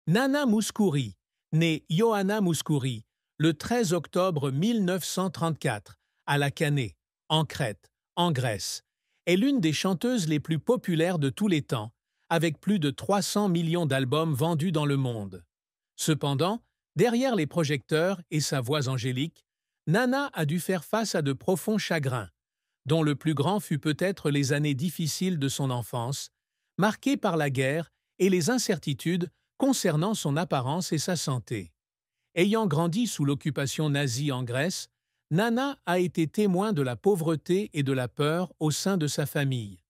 Nana Mouskouri, née Ioanna Mouskouri, le 13 octobre 1934, à La Canée, en Crète, en Grèce, est l'une des chanteuses les plus populaires de tous les temps, avec plus de 300 millions d'albums vendus dans le monde. Cependant, derrière les projecteurs et sa voix angélique, Nana a dû faire face à de profonds chagrins, dont le plus grand fut peut-être les années difficiles de son enfance, marquées par la guerre et les incertitudes concernant son apparence et sa santé. Ayant grandi sous l'occupation nazie en Grèce, Nana a été témoin de la pauvreté et de la peur au sein de sa famille.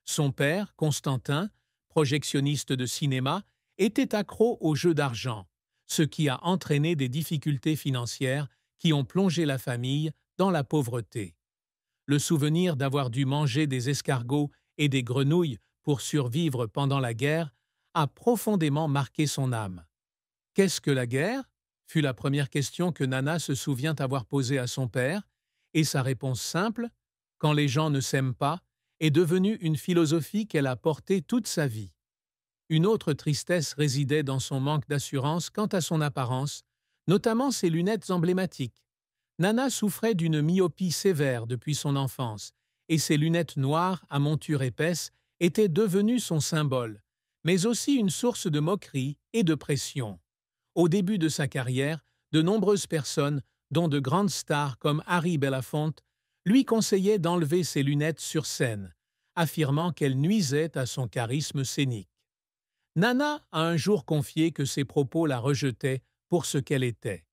Son père, Constantin, projectionniste de cinéma, était accro aux jeux d'argent, ce qui a entraîné des difficultés financières qui ont plongé la famille dans la pauvreté. Le souvenir d'avoir dû manger des escargots et des grenouilles pour survivre pendant la guerre a profondément marqué son âme. Qu'est-ce que la guerre? Fut la première question que Nana se souvient avoir posée à son père, et sa réponse simple, quand les gens ne s'aiment pas, est devenue une philosophie qu'elle a portée toute sa vie. Une autre tristesse résidait dans son manque d'assurance quant à son apparence, notamment ses lunettes emblématiques. Nana souffrait d'une myopie sévère depuis son enfance, et ses lunettes noires à monture épaisse étaient devenues son symbole, mais aussi une source de moquerie et de pression. Au début de sa carrière, de nombreuses personnes, dont de grandes stars comme Harry Belafonte, lui conseillaient d'enlever ses lunettes sur scène, affirmant qu'elles nuisaient à son charisme scénique. Nana a un jour confié que ses propos la rejetaient pour ce qu'elle était.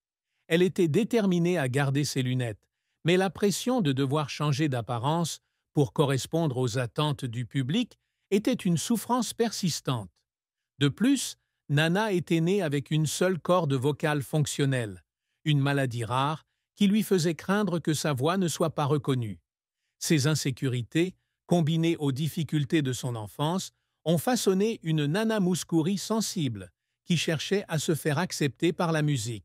Elle était déterminée à garder ses lunettes, mais la pression de devoir changer d'apparence pour correspondre aux attentes du public était une souffrance persistante. De plus, Nana était née avec une seule corde vocale fonctionnelle, une maladie rare qui lui faisait craindre que sa voix ne soit pas reconnue. Ces insécurités, combinées aux difficultés de son enfance, ont façonné une Nana Mouskouri sensible, qui cherchait à se faire accepter par la musique.